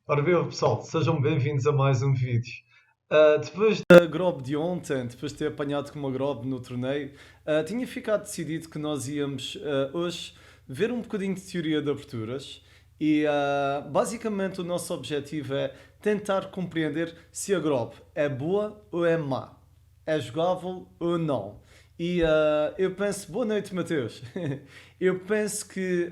Ora viva pessoal, sejam bem-vindos a mais um vídeo. Depois da Grob de ontem, depois de ter apanhado com uma Grob no torneio, tinha ficado decidido que nós íamos hoje ver um bocadinho de teoria de aberturas e basicamente o nosso objetivo é tentar compreender se a Grob é boa ou é má, é jogável ou não. E eu penso, boa noite Mateus, eu penso que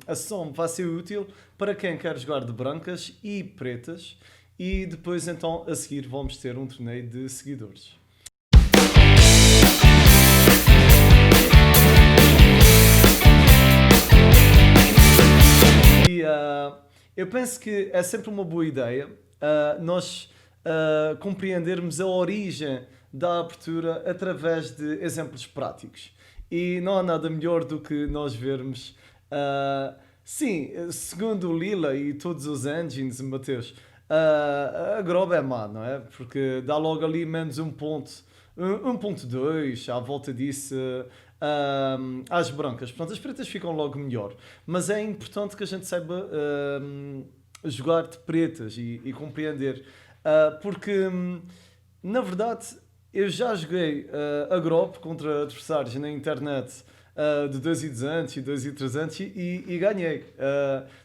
a sessão vai ser útil para quem quer jogar de brancas e pretas e depois então a seguir vamos ter um torneio de seguidores. E eu penso que é sempre uma boa ideia nós compreendermos a origem da abertura através de exemplos práticos. E não há nada melhor do que nós vermos. Sim, segundo o Lila e todos os engines, Mateus, a Grob é má, não é? Porque dá logo ali menos um ponto, 1.2, à volta disso, às brancas. Portanto, as pretas ficam logo melhor. Mas é importante que a gente saiba jogar de pretas e compreender. Porque, na verdade, eu já joguei a Grob contra adversários na internet de 2.200 e 2.300 e ganhei.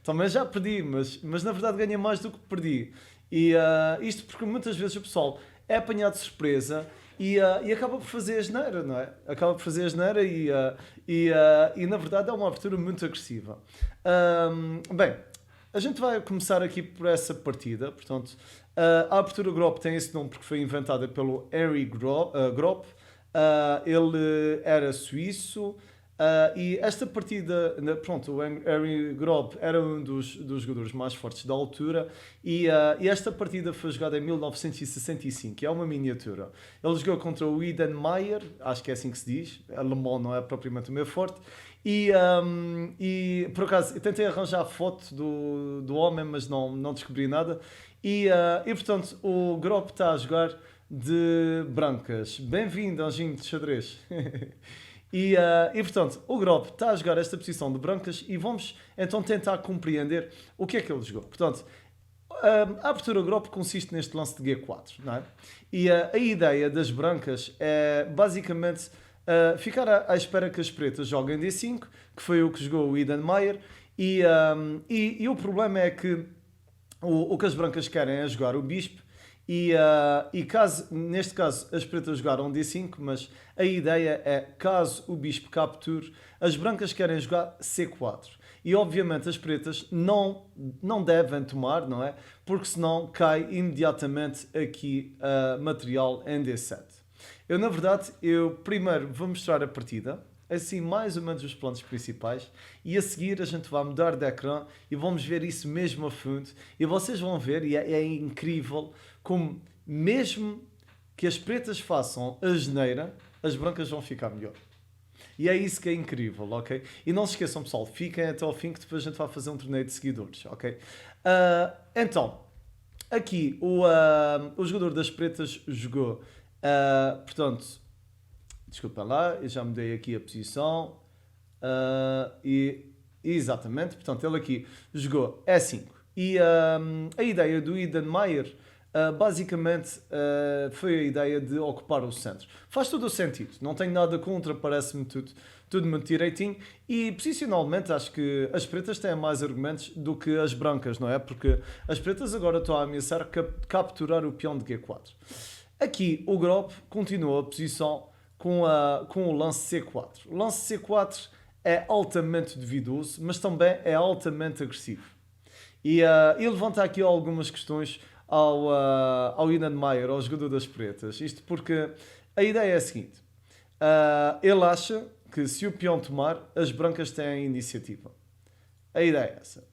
Também já perdi, mas na verdade ganhei mais do que perdi. E isto porque muitas vezes o pessoal é apanhado de surpresa e acaba por fazer a geneira, não é? Acaba por fazer a geneira e na verdade é uma abertura muito agressiva. Bem, a gente vai começar aqui por essa partida, portanto, a abertura Grop tem esse nome porque foi inventada pelo Harry Grop. Ele era suíço e esta partida, pronto, o Harry Grop era um dos jogadores mais fortes da altura e esta partida foi jogada em 1965, é uma miniatura. Ele jogou contra o Eden Meyer, acho que é assim que se diz, alemão não é propriamente o meu forte, e por acaso eu tentei arranjar a foto do homem, mas não descobri nada. E portanto, o Grop está a jogar de brancas. Bem-vindo, anjinho de xadrez. E portanto, o Grop está a jogar esta posição de brancas e vamos então tentar compreender o que é que ele jogou. Portanto, a abertura Grop consiste neste lance de G4, não é? E a ideia das brancas é basicamente ficar à espera que as pretas joguem D5, que foi o que jogou o Eden Meyer, e o problema é que o que as brancas querem é jogar o bispo e caso, neste caso, as pretas jogaram D5, mas a ideia é, caso o bispo capture, as brancas querem jogar C4. E obviamente as pretas não devem tomar, não é? Porque senão cai imediatamente aqui material em D7. Eu, na verdade, eu primeiro vou mostrar a partida, assim mais ou menos os planos principais, e a seguir a gente vai mudar de ecrã e vamos ver isso mesmo a fundo. E vocês vão ver, e é incrível, como mesmo que as pretas façam a geneira, as brancas vão ficar melhor. E é isso que é incrível, ok? E não se esqueçam, pessoal, fiquem até ao fim que depois a gente vai fazer um torneio de seguidores, ok? Então, aqui o jogador das pretas jogou, portanto, desculpa lá, eu já mudei aqui a posição. Exatamente, portanto, ele aqui jogou E5. E a ideia do Eden Meyer basicamente foi a ideia de ocupar o centro. Faz todo o sentido, não tenho nada contra, parece-me tudo muito direitinho. E posicionalmente acho que as pretas têm mais argumentos do que as brancas, não é? Porque as pretas agora estão a ameaçar capturar o peão de G4. Aqui o Grop continua a posição com o lance C4. O lance C4 é altamente duvidoso, mas também é altamente agressivo. E levanta aqui algumas questões ao Ian Meyer, ao jogador das pretas. Isto porque a ideia é a seguinte: ele acha que se o peão tomar, as brancas têm a iniciativa. A ideia é essa.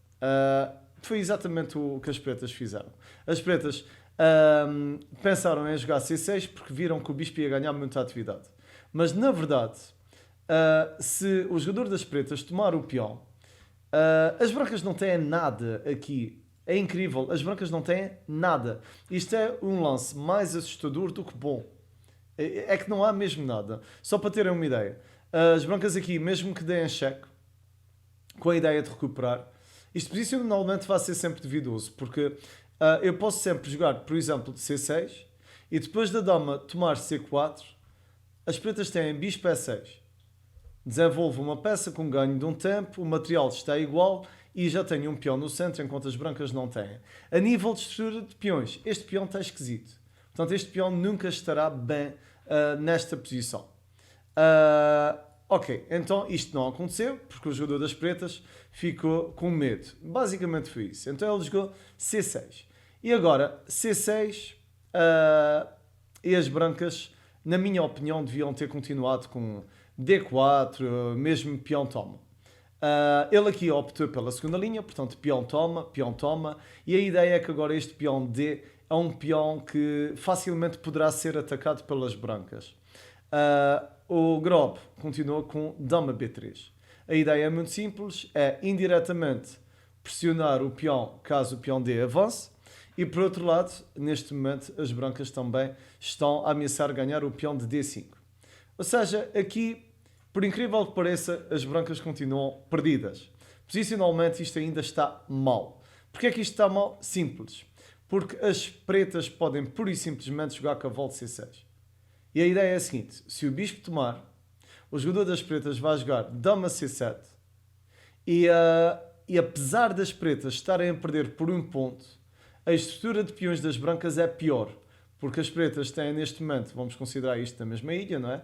Foi exatamente o que as pretas fizeram. As pretas pensaram em jogar C6 porque viram que o bispo ia ganhar muita atividade. Mas na verdade, se o jogador das pretas tomar o peão, as brancas não têm nada aqui. É incrível, as brancas não têm nada. Isto é um lance mais assustador do que bom. É que não há mesmo nada. Só para terem uma ideia. As brancas aqui, mesmo que deem cheque, com a ideia de recuperar, Isto posicionalmente vai ser sempre duvidoso, porque eu posso sempre jogar, por exemplo, de C6 e depois da dama tomar C4, as pretas têm bispo E6. Desenvolvo uma peça com ganho de um tempo, o material está igual e já tenho um peão no centro, enquanto as brancas não têm. A nível de estrutura de peões, este peão está esquisito. Portanto, este peão nunca estará bem nesta posição. Ok, então isto não aconteceu, porque o jogador das pretas ficou com medo. Basicamente foi isso. Então ele jogou C6. E agora, C6 e as brancas, na minha opinião, deviam ter continuado com D4, mesmo peão toma. Ele aqui optou pela segunda linha, portanto peão toma, e a ideia é que agora este peão D é um peão que facilmente poderá ser atacado pelas brancas. O Grob continua com dama B3. A ideia é muito simples, é indiretamente pressionar o peão caso o peão D avance, e por outro lado, neste momento, as brancas também estão a ameaçar ganhar o peão de D5. Ou seja, aqui, por incrível que pareça, as brancas continuam perdidas. Posicionalmente isto ainda está mal. Porquê é que isto está mal? Simples. Porque as pretas podem pura e simplesmente jogar cavalo de C6. E a ideia é a seguinte, se o bispo tomar, o jogador das pretas vai jogar dama C7 e apesar das pretas estarem a perder por um ponto, a estrutura de peões das brancas é pior. Porque as pretas têm neste momento, vamos considerar isto na mesma ilha, não é?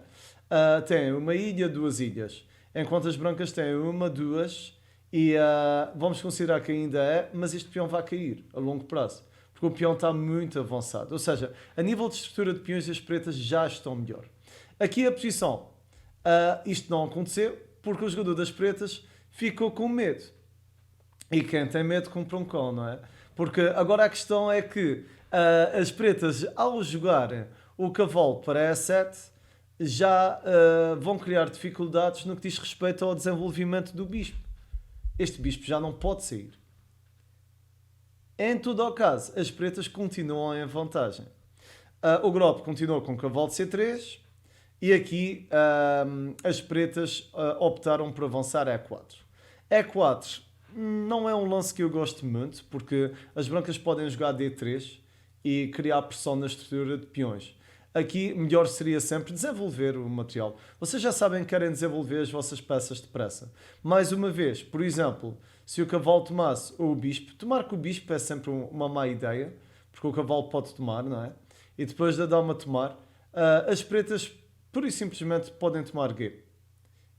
Têm uma ilha, duas ilhas. Enquanto as brancas têm uma, duas e vamos considerar que ainda é, mas este peão vai cair a longo prazo. Porque o peão está muito avançado. Ou seja, a nível de estrutura de peões, as pretas já estão melhor. Aqui a posição. Isto não aconteceu porque o jogador das pretas ficou com medo. E quem tem medo compra um cão, não é? Porque agora a questão é que as pretas, ao jogar o cavalo para E7, já vão criar dificuldades no que diz respeito ao desenvolvimento do bispo. Este bispo já não pode sair. Em todo o caso, as pretas continuam em vantagem. O Grob continua com o cavalo de C3 e aqui as pretas optaram por avançar E4. E4 não é um lance que eu gosto muito, porque as brancas podem jogar D3 e criar pressão na estrutura de peões. Aqui, melhor seria sempre desenvolver o material. Vocês já sabem que querem desenvolver as vossas peças depressa. Mais uma vez, por exemplo, se o cavalo tomasse o bispo, tomar com o bispo é sempre uma má ideia, porque o cavalo pode tomar, não é? E depois da dama tomar, as pretas pura e simplesmente podem tomar G.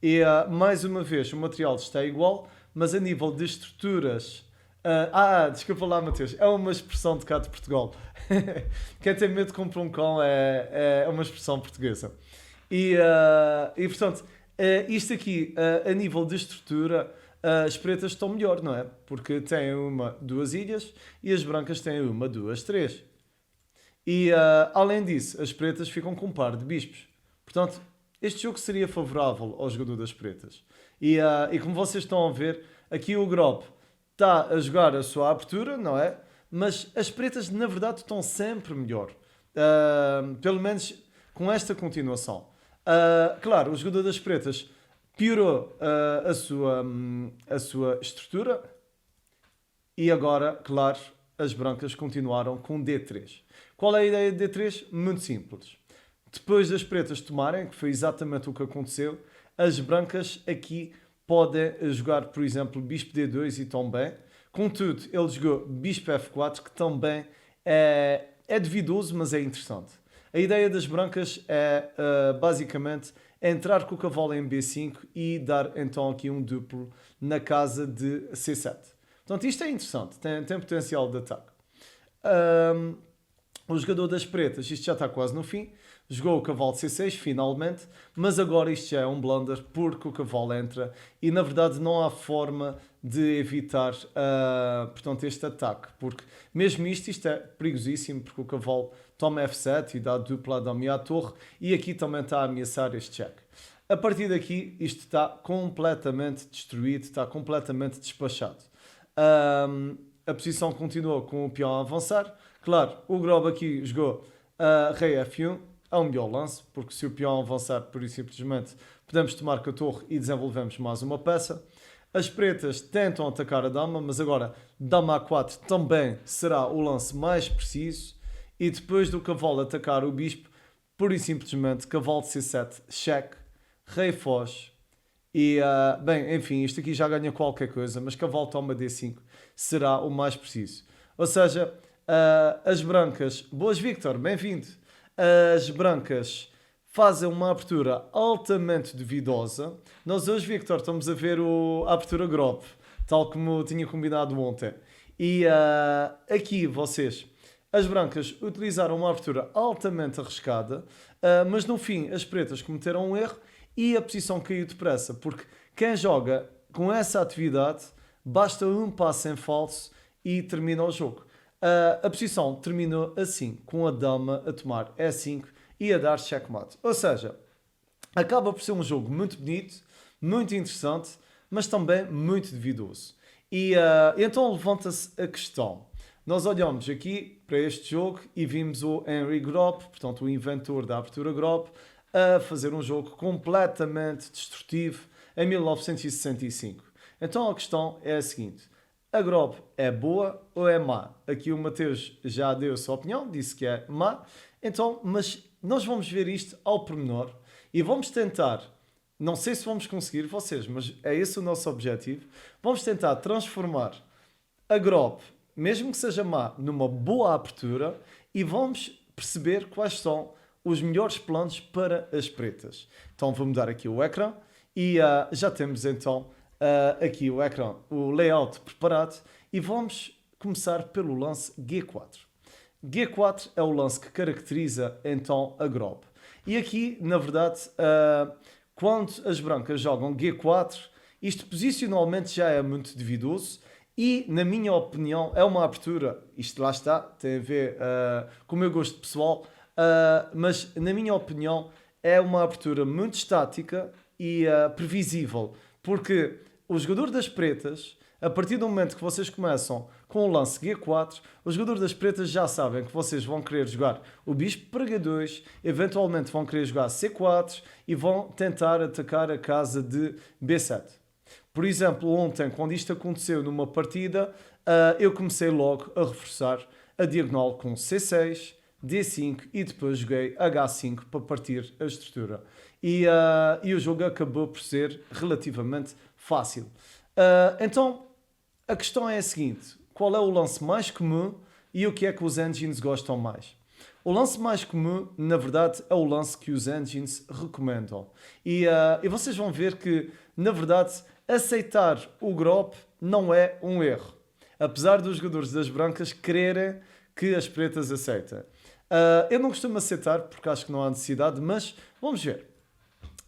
E, mais uma vez, o material está igual, mas a nível de estruturas... desculpa lá, Mateus, é uma expressão de cá de Portugal. Quem tem medo compra um cão é uma expressão portuguesa. E portanto, isto aqui, a nível de estrutura, as pretas estão melhor, não é? Porque têm uma, duas ilhas e as brancas têm uma, duas, três. E além disso, as pretas ficam com um par de bispos. Portanto, este jogo seria favorável ao jogador das pretas. E como vocês estão a ver, aqui o Grob está a jogar a sua abertura, não é? Mas as pretas, na verdade, estão sempre melhor. Pelo menos com esta continuação. Claro, o jogador das pretas piorou a sua estrutura e agora, claro, as brancas continuaram com D3. Qual é a ideia de D3? Muito simples. Depois das pretas tomarem, que foi exatamente o que aconteceu, as brancas aqui podem jogar, por exemplo, bispo D2 e também. Contudo, ele jogou bispo F4, que também é duvidoso, mas é interessante. A ideia das brancas é, basicamente, entrar com o cavalo em B5 e dar, então, aqui um duplo na casa de C7. Portanto, isto é interessante, tem potencial de ataque. O jogador das pretas, isto já está quase no fim, jogou o cavalo de C6 finalmente, mas agora isto já é um blunder porque o cavalo entra e na verdade não há forma de evitar portanto, este ataque, porque mesmo isto é perigosíssimo porque o cavalo toma F7 e dá dupla dama à torre e aqui também está a ameaçar este cheque. A partir daqui isto está completamente destruído, está completamente despachado. A posição continuou com o peão a avançar. Claro, o Grob aqui jogou rei F1, é o melhor lance, porque se o peão avançar pura e simplesmente podemos tomar com a torre e desenvolvemos mais uma peça. As pretas tentam atacar a dama, mas agora dama A4 também será o lance mais preciso. E depois do cavalo atacar o bispo, pura e simplesmente cavalo de C7, cheque, rei foge. E, bem, enfim, isto aqui já ganha qualquer coisa, mas cavalo toma D5 será o mais preciso. Ou seja, as brancas... Boas, Victor, bem-vindo. As brancas fazem uma abertura altamente duvidosa. Nós hoje, Victor, estamos a ver a abertura Grop, tal como eu tinha combinado ontem. E aqui, vocês... As brancas utilizaram uma abertura altamente arriscada, mas no fim as pretas cometeram um erro e a posição caiu depressa, porque quem joga com essa atividade basta um passo em falso e termina o jogo. A posição terminou assim, com a dama a tomar E5 e a dar checkmate. Ou seja, acaba por ser um jogo muito bonito, muito interessante, mas também muito duvidoso. E então levanta-se a questão. Nós olhamos aqui para este jogo e vimos o Henry Grop, portanto o inventor da abertura Grop, a fazer um jogo completamente destrutivo em 1965. Então a questão é a seguinte: a Grop é boa ou é má? Aqui o Mateus já deu a sua opinião, disse que é má. Então, mas nós vamos ver isto ao pormenor e vamos tentar, não sei se vamos conseguir vocês, mas é esse o nosso objetivo, vamos tentar transformar a Grop, mesmo que seja má, numa boa abertura e vamos perceber quais são os melhores planos para as pretas. Então vou mudar aqui o ecrã e já temos então aqui o ecrã, o layout preparado e vamos começar pelo lance G4. G4 é o lance que caracteriza então a Grop. E aqui, na verdade, quando as brancas jogam G4, isto posicionalmente já é muito duvidoso. E, na minha opinião, é uma abertura, isto lá está, tem a ver com o meu gosto pessoal, mas, na minha opinião, é uma abertura muito estática e previsível, porque o jogador das pretas, a partir do momento que vocês começam com o lance G4, os jogadores das pretas já sabem que vocês vão querer jogar o bispo para G2, eventualmente vão querer jogar C4 e vão tentar atacar a casa de B7. Por exemplo, ontem, quando isto aconteceu numa partida, eu comecei logo a reforçar a diagonal com C6, D5 e depois joguei H5 para partir a estrutura. E o jogo acabou por ser relativamente fácil. Então, a questão é a seguinte: qual é o lance mais comum e o que é que os engines gostam mais? O lance mais comum, na verdade, é o lance que os engines recomendam. E vocês vão ver que, na verdade, aceitar o Grop não é um erro. Apesar dos jogadores das brancas quererem que as pretas aceitem. Eu não costumo aceitar porque acho que não há necessidade, mas vamos ver.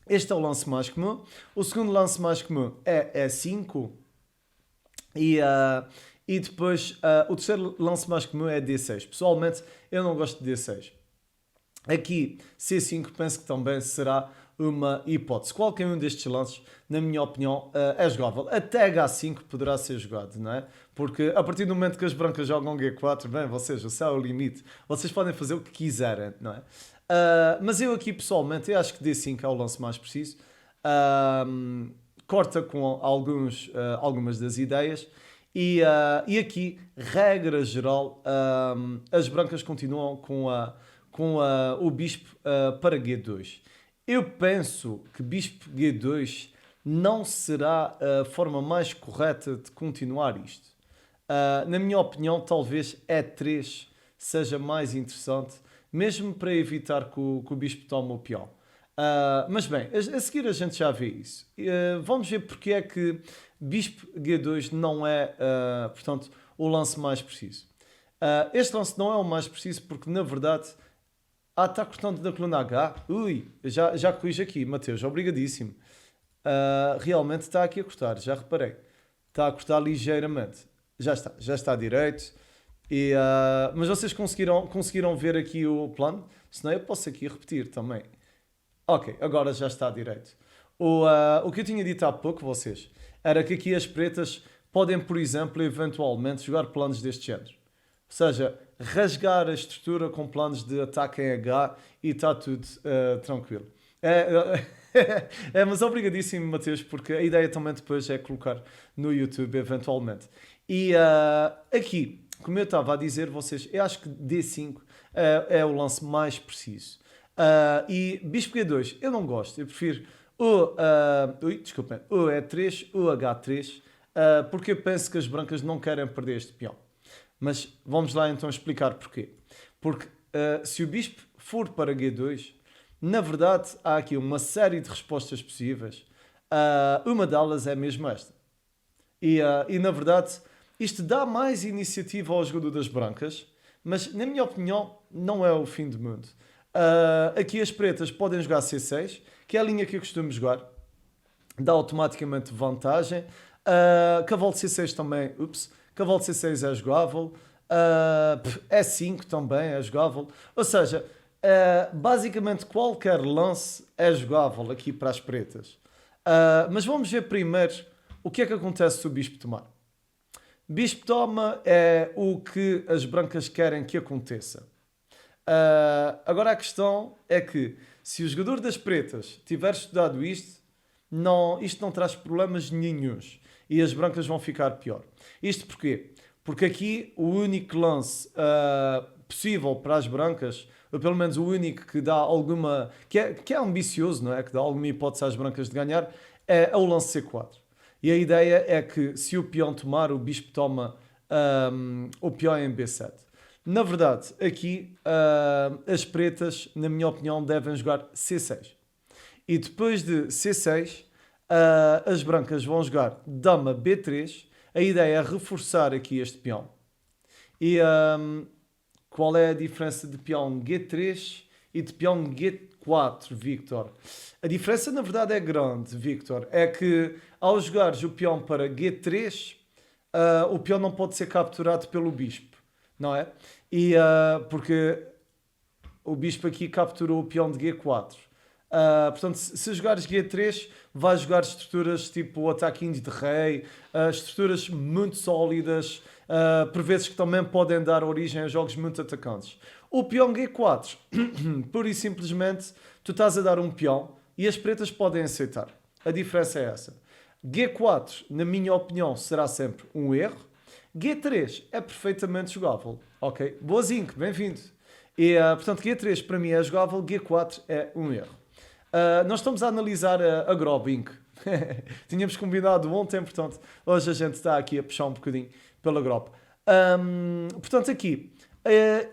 Este é o lance mais comum. O segundo lance mais comum é E5. E depois o terceiro lance mais comum é D6. Pessoalmente, eu não gosto de D6. Aqui, C5 penso que também será uma hipótese. Qualquer um destes lances, na minha opinião, é jogável. Até H5 poderá ser jogado, não é? Porque a partir do momento que as brancas jogam G4, bem, vocês, o céu é o limite. Vocês podem fazer o que quiserem, não é? Mas eu aqui, pessoalmente, eu acho que D5 é o lance mais preciso. Corta com algumas das ideias. E aqui, regra geral, as brancas continuam com o bispo para G2. Eu penso que bispo G2 não será a forma mais correta de continuar isto. Na minha opinião, talvez E3 seja mais interessante, mesmo para evitar que o bispo tome o peão. Mas bem, a seguir a gente já vê isso. Vamos ver porque é que bispo G2 não é, portanto, o lance mais preciso. Este lance não é o mais preciso porque, na verdade, está cortando da coluna H. Ui, já corrijo aqui, Mateus, obrigadíssimo. Realmente está aqui a cortar, já reparei. Está a cortar ligeiramente. Já está direito. Mas vocês conseguiram ver aqui o plano? Senão eu posso aqui repetir também. Ok, agora já está direito. O que eu tinha dito há pouco, vocês, era que aqui as pretas podem, por exemplo, eventualmente jogar planos deste género. Ou seja, rasgar a estrutura com planos de ataque em H e está tudo tranquilo. Mas obrigadíssimo, Mateus, porque a ideia também depois é colocar no YouTube, eventualmente. E aqui, como eu estava a dizer, vocês, eu acho que D5 é o lance mais preciso. E Bispo G2, eu não gosto, eu prefiro desculpem, o E3, o H3, porque eu penso que as brancas não querem perder este peão. Mas vamos lá então explicar porquê. Porque se o bispo for para G2, na verdade há aqui uma série de respostas possíveis. Uma delas é mesmo esta. E na verdade isto dá mais iniciativa ao jogador das brancas, mas na minha opinião não é o fim do mundo. Aqui as pretas podem jogar C6, que é a linha que eu costumo jogar. Dá automaticamente vantagem. Cavalo de C6 também. Cavalo de C6 é jogável. E5 também é jogável. Ou seja, basicamente qualquer lance é jogável aqui para as pretas. Mas vamos ver primeiro o que é que acontece se o bispo tomar. Bispo toma é o que as brancas querem que aconteça. Agora a questão é que se o jogador das pretas tiver estudado isto não traz problemas nenhuns e as brancas vão ficar pior. Isto porquê? Porque aqui o único lance possível para as brancas, ou pelo menos o único que dá alguma... que é ambicioso, não é? Que dá alguma hipótese às brancas de ganhar, é o lance C4. E a ideia é que se o peão tomar, o bispo toma o peão em B7. Na verdade, aqui as pretas, na minha opinião, devem jogar C6. E depois de C6, as brancas vão jogar dama B3. A ideia é reforçar aqui este peão. E qual é a diferença de peão G3 e de peão G4, Victor? A diferença, na verdade, é grande, Victor. É que ao jogares o peão para G3, o peão não pode ser capturado pelo bispo, não é? E porque o bispo aqui capturou o peão de G4. Portanto, se jogares G3, vais jogar estruturas tipo ataquinhos de rei, estruturas muito sólidas, por vezes que também podem dar origem a jogos muito atacantes. O peão G4, pura e simplesmente, tu estás a dar um peão e as pretas podem aceitar. A diferença é essa. G4, na minha opinião, será sempre um erro. G3 é perfeitamente jogável. Ok? Boazinho, bem-vindo. E, portanto, G3 para mim é jogável, G4 é um erro. Nós estamos a analisar a Grob Inc. Tínhamos combinado ontem, portanto, hoje a gente está aqui a puxar um bocadinho pela Grob. Portanto, aqui,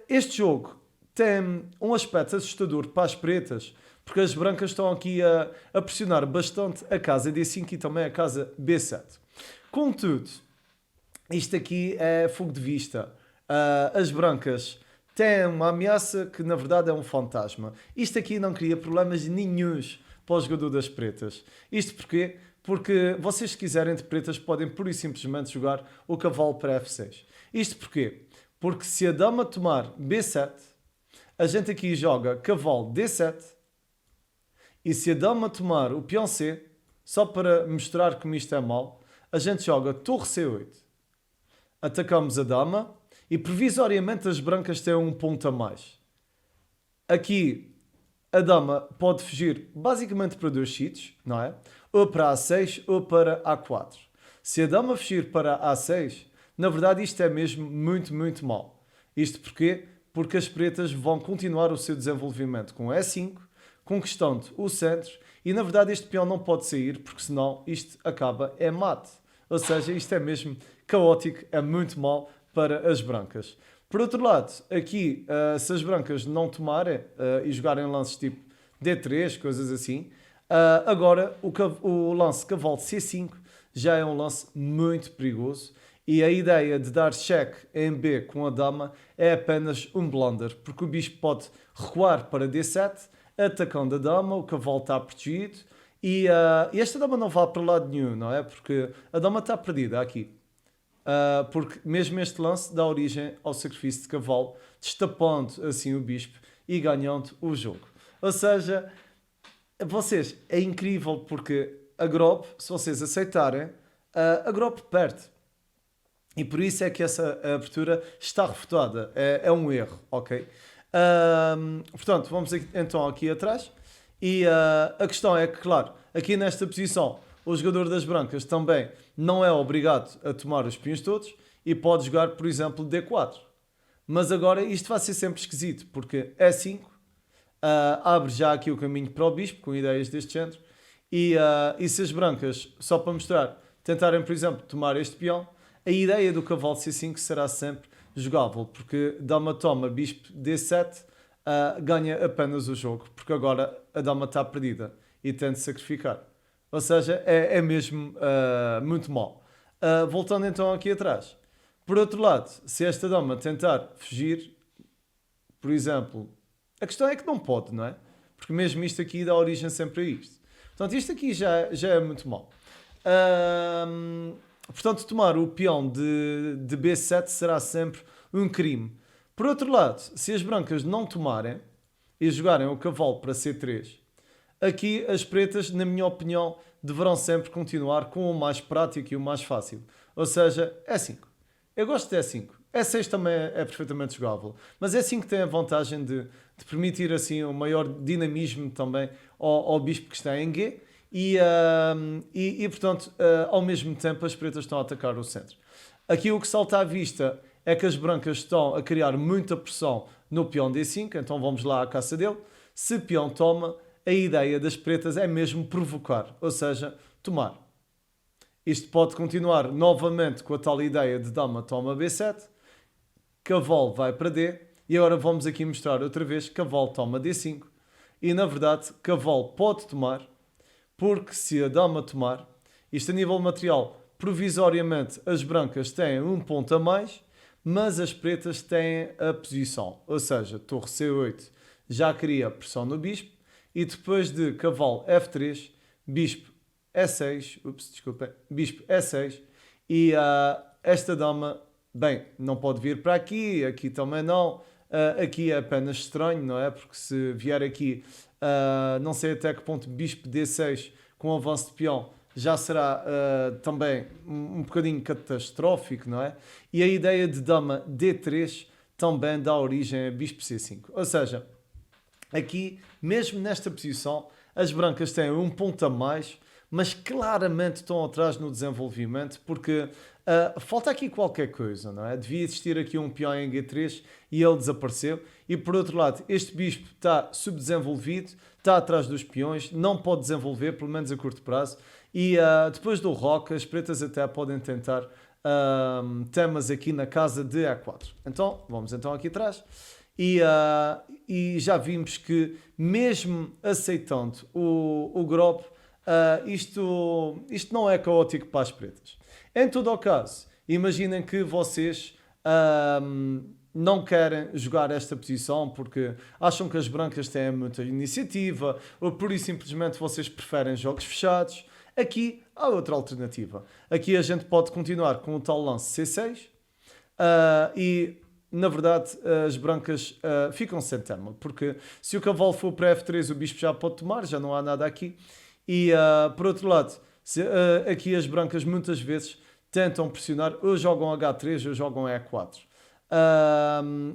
este jogo tem um aspecto assustador para as pretas, porque as brancas estão aqui a pressionar bastante a casa D5 e também a casa B7. Contudo, isto aqui é fogo de vista. As brancas têm uma ameaça que na verdade é um fantasma. Isto aqui não cria problemas nenhuns para o jogador das pretas. Isto porquê? Porque vocês, se quiserem de pretas, podem pura e simplesmente jogar o cavalo para F6. Isto porquê? Porque se a dama tomar B7, a gente aqui joga cavalo D7, e se a dama tomar o peão C, só para mostrar como isto é mau, a gente joga torre C8. Atacamos a dama e provisoriamente as brancas têm um ponto a mais. Aqui a dama pode fugir basicamente para dois sítios, não é? Ou para A6 ou para A4. Se a dama fugir para A6, na verdade isto é mesmo muito, muito mau. Isto porquê? Porque as pretas vão continuar o seu desenvolvimento com E5, conquistando o centro, e na verdade este peão não pode sair, porque senão isto acaba é mate. Ou seja, isto é mesmo caótico, é muito mau para as brancas. Por outro lado, aqui, se as brancas não tomarem e jogarem lances tipo D3, coisas assim, agora o lance cavalo C5 já é um lance muito perigoso, e a ideia de dar cheque em B com a dama é apenas um blunder, porque o bispo pode recuar para D7, atacando a dama, o cavalo está protegido, e esta dama não vai para lado nenhum, não é? Porque a dama está perdida aqui. Porque mesmo este lance dá origem ao sacrifício de cavalo, destapando assim o bispo e ganhando o jogo. Ou seja, vocês, é incrível porque a Grob, se vocês aceitarem, a Grob perde. E por isso é que essa abertura está refutada. É um erro, ok? Portanto, vamos então aqui atrás E a questão é que, claro, aqui nesta posição, o jogador das brancas também não é obrigado a tomar os peões todos e pode jogar, por exemplo, D4. Mas agora isto vai ser sempre esquisito, porque E5 abre já aqui o caminho para o bispo, com ideias deste género, e se as brancas, só para mostrar, tentarem, por exemplo, tomar este peão, a ideia do cavalo C5 será sempre jogável, porque dama toma, bispo D7, ganha apenas o jogo, porque agora a dama está perdida e tem de sacrificar. Ou seja, é mesmo muito mal. Voltando então aqui atrás. Por outro lado, se esta dama tentar fugir, por exemplo, a questão é que não pode, não é? Porque mesmo isto aqui dá origem sempre a isto. Portanto, isto aqui já é muito mal. Portanto, tomar o peão de B7 será sempre um crime. Por outro lado, se as brancas não tomarem e jogarem o cavalo para C3, aqui as pretas, na minha opinião, deverão sempre continuar com o mais prático e o mais fácil. Ou seja, E5. Eu gosto de E5. E6 também é perfeitamente jogável. Mas E5 tem a vantagem de permitir assim um maior dinamismo também ao bispo que está em G. Portanto, ao mesmo tempo, as pretas estão a atacar o centro. Aqui o que salta à vista é que as brancas estão a criar muita pressão no peão D5, então vamos lá à caça dele. Se peão toma, a ideia das pretas é mesmo provocar, ou seja, tomar. Isto pode continuar novamente com a tal ideia de dama toma B7, cavalo vai para D, e agora vamos aqui mostrar outra vez cavalo toma D5. E na verdade, cavalo pode tomar, porque se a dama tomar, isto a nível material, provisoriamente as brancas têm um ponto a mais, mas as pretas têm a posição. Ou seja, torre C8 já cria pressão no bispo, e depois de cavalo F3, bispo E6, bispo E6, e esta dama, bem, não pode vir para aqui, aqui também não, aqui é apenas estranho, não é? Porque se vier aqui, não sei até que ponto bispo D6 com avanço de peão já será também um bocadinho catastrófico, não é? E a ideia de dama D3 também dá origem a bispo C5. Ou seja, aqui, mesmo nesta posição, as brancas têm um ponto a mais, mas claramente estão atrás no desenvolvimento, porque falta aqui qualquer coisa, não é? Devia existir aqui um peão em G3 e ele desapareceu. E por outro lado, este bispo está subdesenvolvido, está atrás dos peões, não pode desenvolver, pelo menos a curto prazo. E depois do roque, as pretas até podem tentar temas aqui na casa de E4. Então, vamos então aqui atrás. E já vimos que, mesmo aceitando o Grob, isto não é caótico para as pretas. Em todo o caso, imaginem que vocês não querem jogar esta posição porque acham que as brancas têm muita iniciativa, ou pura e simplesmente vocês preferem jogos fechados. Aqui há outra alternativa. Aqui a gente pode continuar com o tal lance C6 e, na verdade, as brancas ficam sem tema, porque se o cavalo for para F3, o bispo já pode tomar, já não há nada aqui. E, por outro lado, aqui as brancas muitas vezes tentam pressionar, ou jogam H3 ou jogam E4.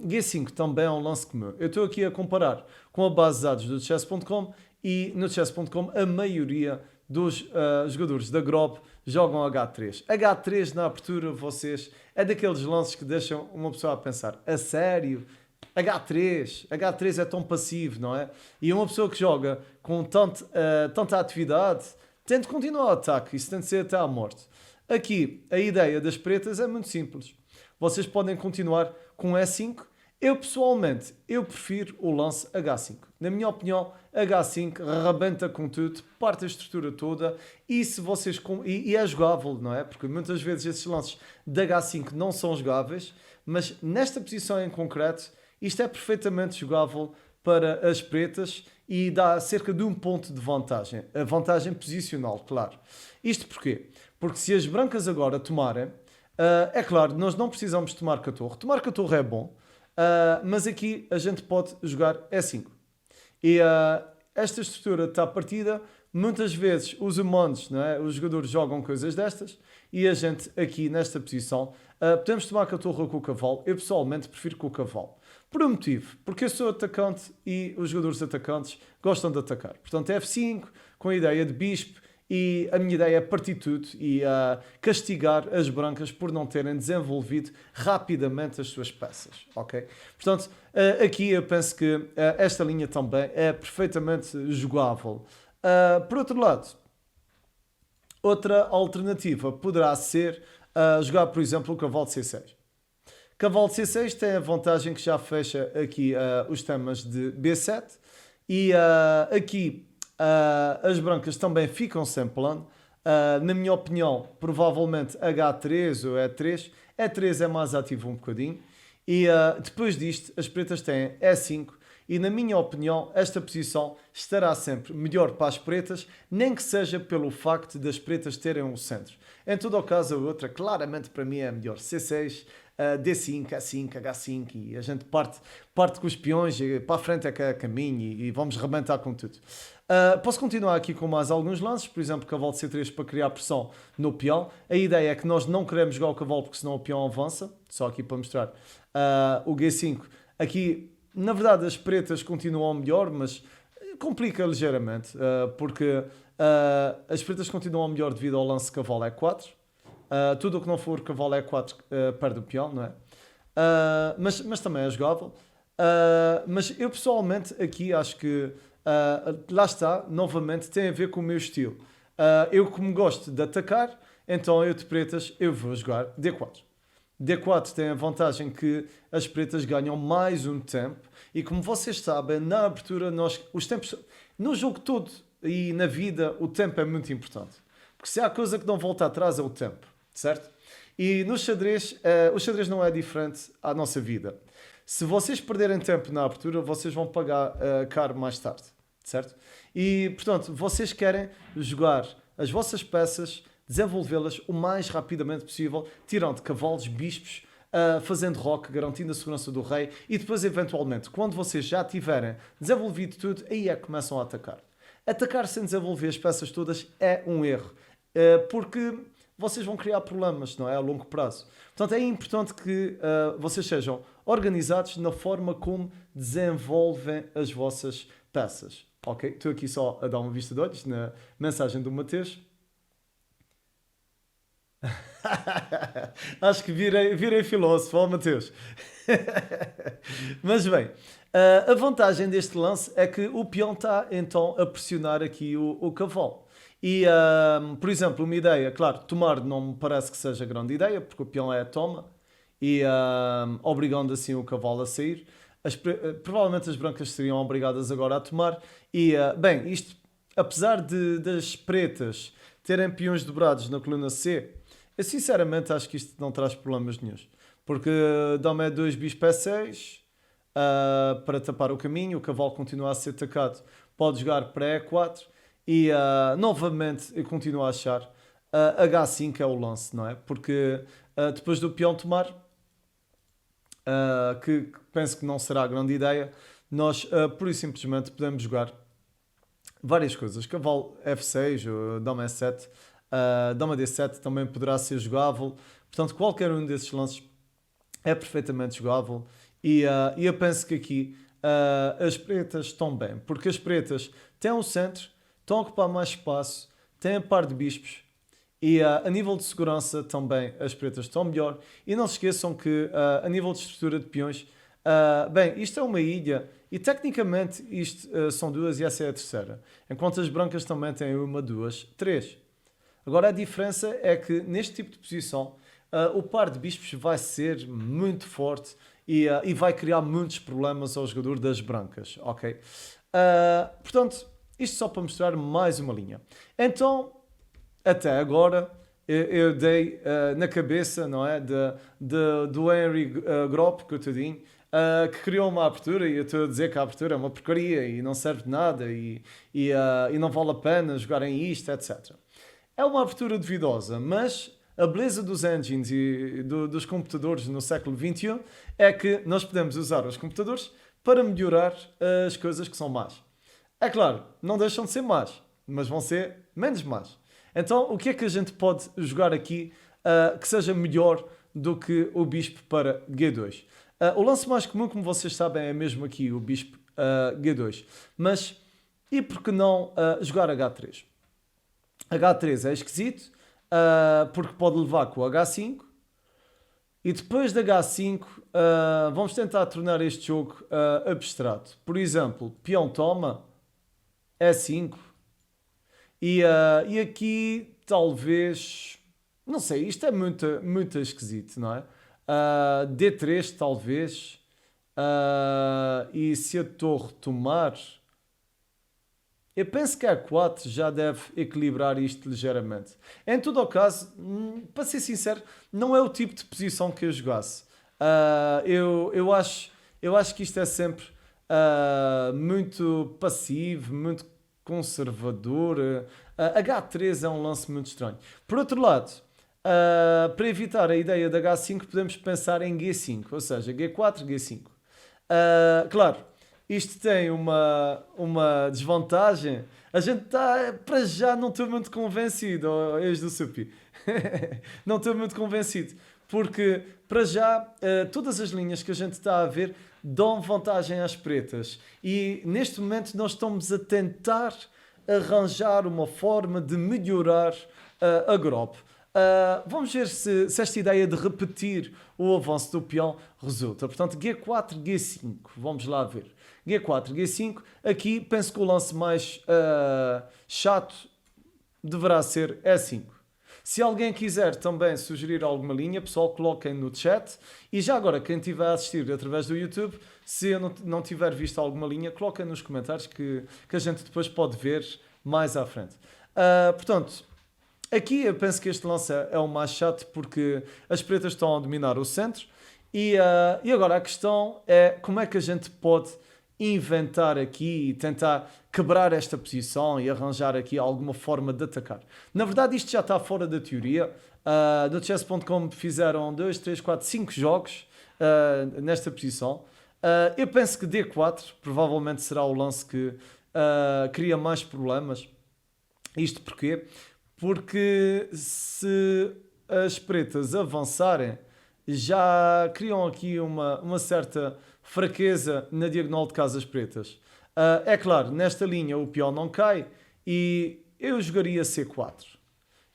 G5 também é um lance comum. Eu estou aqui a comparar com a base de dados do chess.com e no chess.com a maioria dos jogadores da Grob jogam H3. H3 na abertura, vocês, é daqueles lances que deixam uma pessoa a pensar, a sério? H3 é tão passivo, não é? E uma pessoa que joga com tanta atividade tem de continuar o ataque, isso tem de ser até à morte. Aqui, a ideia das pretas é muito simples. Vocês podem continuar com E5. Eu, pessoalmente, prefiro o lance H5. Na minha opinião, H5 rebenta com tudo, parte a estrutura toda e se vocês e é jogável, não é? Porque muitas vezes esses lances de H5 não são jogáveis, mas nesta posição em concreto, isto é perfeitamente jogável para as pretas e dá cerca de um ponto de vantagem. A vantagem posicional, claro. Isto porquê? Porque se as brancas agora tomarem, é claro, nós não precisamos tomar com a torre. Tomar com a torre é bom, mas aqui a gente pode jogar E5. E esta estrutura está partida. Muitas vezes os humanos, não é? Os jogadores jogam coisas destas e a gente aqui nesta posição Podemos tomar caturra com o cavalo. Eu pessoalmente prefiro com o cavalo. Por um motivo, porque eu sou atacante e os jogadores atacantes gostam de atacar. Portanto, F5 com a ideia de bispo e a minha ideia é partir tudo e castigar as brancas por não terem desenvolvido rapidamente as suas peças, ok? Portanto, aqui eu penso que esta linha também é perfeitamente jogável. Por outro lado, outra alternativa poderá ser jogar, por exemplo, o cavalo de C6. Cavalo de C6 tem a vantagem que já fecha aqui os temas de B7 e aqui as brancas também ficam sem plano. Na minha opinião, provavelmente H3 ou E3. E3 é mais ativo um bocadinho. E depois disto, as pretas têm E5. E na minha opinião, esta posição estará sempre melhor para as pretas, nem que seja pelo facto das pretas terem um centro. Em todo o caso, a outra, claramente para mim é melhor. C6, D5, A5, H5 e a gente parte com os peões e para a frente é que é caminho e vamos rebentar com tudo. Posso continuar aqui com mais alguns lances, por exemplo, cavalo de C3 para criar pressão no peão. A ideia é que nós não queremos jogar o cavalo porque senão o peão avança, só aqui para mostrar. O G5, aqui na verdade as pretas continuam melhor, mas complica ligeiramente, porque as pretas continuam melhor devido ao lance cavalo E4. Tudo o que não for cavalo E4 perde o peão, não é? Mas também é jogável. Mas eu pessoalmente aqui acho que lá está, novamente tem a ver com o meu estilo. Eu como gosto de atacar, então eu de pretas eu vou jogar D4. D4 tem a vantagem que as pretas ganham mais um tempo e como vocês sabem, na abertura os tempos, no jogo todo e na vida o tempo é muito importante. Porque se há coisa que não volta atrás é o tempo, certo? E no xadrez, o xadrez não é diferente à nossa vida. Se vocês perderem tempo na abertura, vocês vão pagar caro mais tarde, certo? E, portanto, vocês querem jogar as vossas peças, desenvolvê-las o mais rapidamente possível, tirando cavalos, bispos, fazendo roque, garantindo a segurança do rei e depois, eventualmente, quando vocês já tiverem desenvolvido tudo, aí é que começam a atacar. Atacar sem desenvolver as peças todas é um erro, porque vocês vão criar problemas, não é? A longo prazo. Portanto, é importante que vocês sejam organizados na forma como desenvolvem as vossas peças. Ok? Estou aqui só a dar uma vista de olhos na mensagem do Mateus. Acho que virei filósofo, ó Mateus. Mas bem, a vantagem deste lance é que o peão está então a pressionar aqui o cavalo. E, por exemplo, uma ideia, claro, tomar não me parece que seja grande ideia, porque o peão é a toma, e obrigando assim o cavalo a sair. Provavelmente as brancas seriam obrigadas agora a tomar. E, bem, isto, apesar das pretas terem peões dobrados na coluna C, eu sinceramente acho que isto não traz problemas nenhuns. Porque dá-me é 2 bispo E6 para tapar o caminho, o cavalo continua a ser atacado, pode jogar para E4 e novamente eu continuo a achar H5 é o lance, não é? Porque depois do peão tomar, que penso que não será grande ideia, nós pura e simplesmente podemos jogar várias coisas. Cavalo F6, ou Dama E7, Dama D7 também poderá ser jogável. Portanto, qualquer um desses lances é perfeitamente jogável. E eu penso que aqui as pretas estão bem, porque as pretas têm um centro, estão a ocupar mais espaço, têm a par de bispos. E a nível de segurança também as pretas estão melhor. E não se esqueçam que a nível de estrutura de peões, bem, isto é uma ilha e tecnicamente isto são 2 e essa é a terceira. Enquanto as brancas também têm 1, 2, 3. Agora a diferença é que neste tipo de posição o par de bispos vai ser muito forte e vai criar muitos problemas ao jogador das brancas, ok? Portanto, isto só para mostrar mais uma linha. Então, até agora, eu dei na cabeça, não é, do Henry Gropp, coitadinho, que criou uma abertura e eu estou a dizer que a abertura é uma porcaria e não serve de nada e não vale a pena jogarem isto, etc. É uma abertura duvidosa, mas a beleza dos engines e dos computadores no século XXI é que nós podemos usar os computadores para melhorar as coisas que são más. É claro, não deixam de ser más, mas vão ser menos más. Então, o que é que a gente pode jogar aqui que seja melhor do que o bispo para G2. O lance mais comum, como vocês sabem, é mesmo aqui o bispo G2. Mas, e por que não jogar H3? H3 é esquisito, porque pode levar com o H5. E depois de H5, vamos tentar tornar este jogo abstrato. Por exemplo, peão toma, E5. E aqui, talvez... Não sei, isto é muito esquisito, não é? D3, talvez. E se a torre tomar... Eu penso que a 4 já deve equilibrar isto ligeiramente. Em todo o caso, para ser sincero, não é o tipo de posição que eu jogasse. Eu acho que isto é sempre muito passivo, muito conservador. H3 é um lance muito estranho. Por outro lado, para evitar a ideia de H5, podemos pensar em G5, ou seja, G4, G5. Claro, isto tem uma desvantagem. A gente está, para já, não estou muito convencido, ex do Supi. Não estou muito convencido. Porque, para já, todas as linhas que a gente está a ver dão vantagem às pretas. E, neste momento, nós estamos a tentar arranjar uma forma de melhorar a Grop. Vamos ver se esta ideia de repetir o avanço do peão resulta. Portanto, G4, G5. Vamos lá ver. G4, G5. Aqui penso que o lance mais chato deverá ser E5. Se alguém quiser também sugerir alguma linha, pessoal, coloquem no chat. E já agora, quem estiver a assistir através do YouTube, se eu não tiver visto alguma linha, coloquem nos comentários que a gente depois pode ver mais à frente. Portanto, aqui eu penso que este lance é o mais chato porque as pretas estão a dominar o centro. E agora a questão é como é que a gente pode inventar aqui e tentar quebrar esta posição e arranjar aqui alguma forma de atacar. Na verdade, isto já está fora da teoria. No chess.com fizeram 2, 3, 4, 5 jogos nesta posição. Eu penso que D4 provavelmente será o lance que cria mais problemas. Isto porquê? Porque se as pretas avançarem, já criam aqui uma certa fraqueza na diagonal de casas pretas. É claro, nesta linha o peão não cai e eu jogaria C4.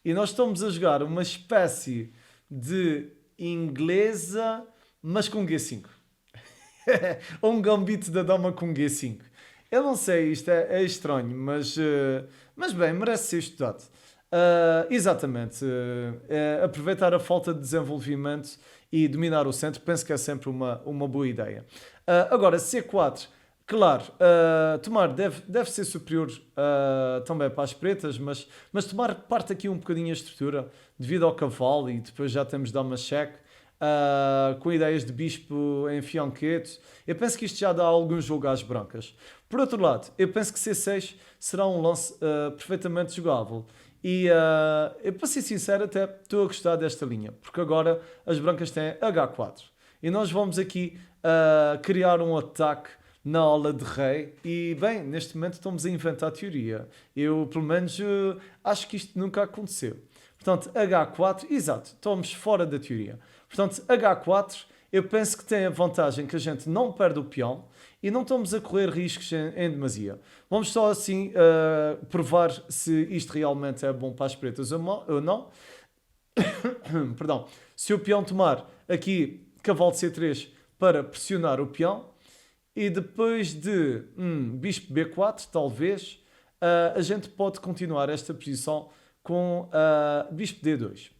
E nós estamos a jogar uma espécie de inglesa, mas com G5. Ou um gambito da dama com G5. Eu não sei, isto é estranho, mas bem, merece ser estudado. Exatamente. Aproveitar a falta de desenvolvimento e dominar o centro, penso que é sempre uma boa ideia. Agora, C4, claro, tomar deve ser superior também para as pretas, mas tomar parte aqui um bocadinho a estrutura, devido ao cavalo, e depois já temos dama cheque, com ideias de bispo em fianquete. Eu penso que isto já dá algum jogo às brancas. Por outro lado, eu penso que C6 será um lance perfeitamente jogável. E eu, para ser sincero, até estou a gostar desta linha, porque agora as brancas têm H4. E nós vamos aqui criar um ataque na aula de rei. E, bem, neste momento estamos a inventar a teoria. Eu, pelo menos, acho que isto nunca aconteceu. Portanto, H4, exato, estamos fora da teoria. Portanto, H4, eu penso que tem a vantagem que a gente não perde o peão e não estamos a correr riscos em demasia. Vamos só assim provar se isto realmente é bom para as pretas ou não. Perdão. Se o peão tomar aqui cavalo de C3 para pressionar o peão e depois de bispo B4, talvez, a gente pode continuar esta posição com bispo D2.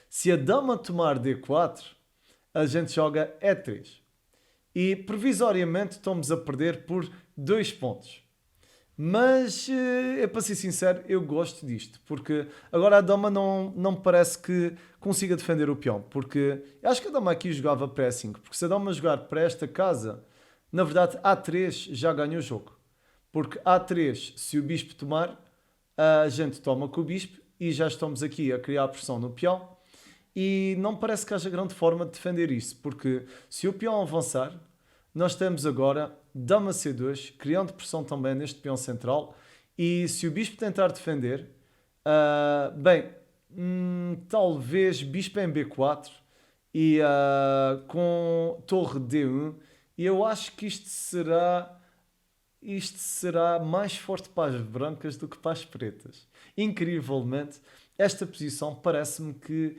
Se a dama tomar D4, a gente joga E3. E provisoriamente estamos a perder por 2 pontos. Mas, para ser sincero, eu gosto disto. Porque agora a dama não me parece que consiga defender o peão. Porque eu acho que a dama aqui jogava para E5. Porque se a dama jogar para esta casa, na verdade A3 já ganha o jogo. Porque A3, se o bispo tomar, a gente toma com o bispo e já estamos aqui a criar pressão no peão. E não parece que haja grande forma de defender isso, porque se o peão avançar, nós temos agora dama C2, criando pressão também neste peão central, e se o bispo tentar defender, bem, Talvez bispo em B4 e com torre D1. E eu acho que isto será mais forte para as brancas do que para as pretas. Incrivelmente, esta posição parece-me que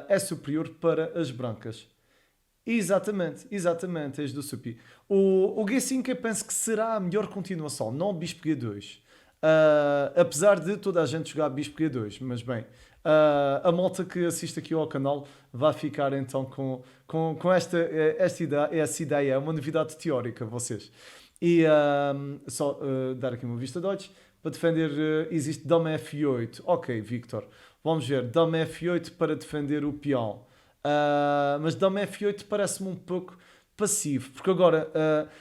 é superior para as brancas. Exatamente, exatamente, és do Supi. O G5 eu penso que será a melhor continuação, não o Bispo G2. Apesar de toda a gente jogar Bispo G2, mas bem, a malta que assiste aqui ao canal vai ficar então com essa ideia, é uma novidade teórica, vocês. E só dar aqui uma vista de olhos. Para defender, existe Dama F8. Ok, Victor. Vamos ver. Dama F8 para defender o peão. Mas Dama F8 parece-me um pouco passivo. Porque agora,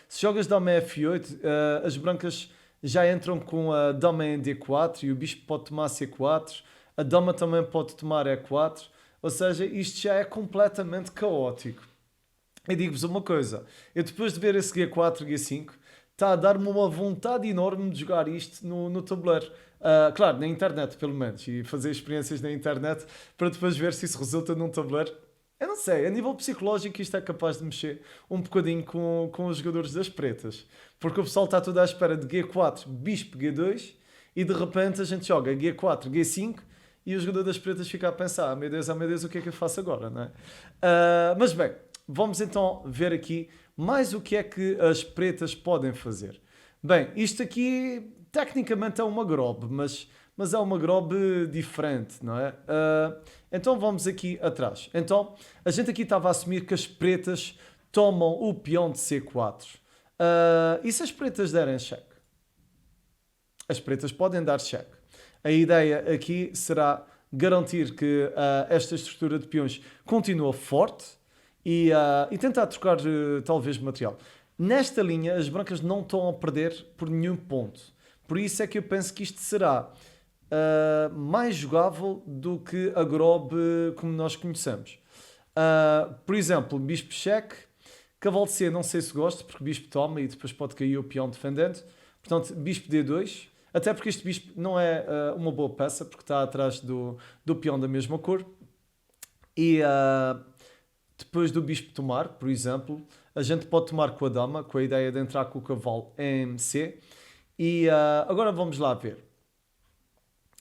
se jogas Dama F8, as brancas já entram com a Dama em D4 e o bispo pode tomar C4. A Dama também pode tomar E4. Ou seja, isto já é completamente caótico. E digo-vos uma coisa. Eu depois de ver esse G4, G5, está a dar-me uma vontade enorme de jogar isto no tabuleiro. Claro, na internet, pelo menos. E fazer experiências na internet para depois ver se isso resulta num tabuleiro. Eu não sei, a nível psicológico isto é capaz de mexer um bocadinho com os jogadores das pretas. Porque o pessoal está todo à espera de G4, Bispo G2 e de repente a gente joga G4, G5 e o jogador das pretas fica a pensar, ah meu Deus, o que é que eu faço agora, não é? Mas bem, vamos então ver aqui mais o que é que as pretas podem fazer. Bem, isto aqui tecnicamente é uma grob, mas é uma grob diferente, não é? Então vamos aqui atrás. Então, a gente aqui estava a assumir que as pretas tomam o peão de C4. E se as pretas derem cheque? As pretas podem dar cheque. A ideia aqui será garantir que esta estrutura de peões continua forte e tentar trocar talvez material. Nesta linha, as brancas não estão a perder por nenhum ponto. Por isso é que eu penso que isto será mais jogável do que a grob como nós conhecemos. Por exemplo, bispo cheque, cavalo C não sei se gosto, porque bispo toma e depois pode cair o peão defendendo. Portanto, bispo D2, até porque este bispo não é uma boa peça, porque está atrás do peão da mesma cor. E depois do bispo tomar, por exemplo, a gente pode tomar com a dama, com a ideia de entrar com o cavalo em C. E agora vamos lá ver.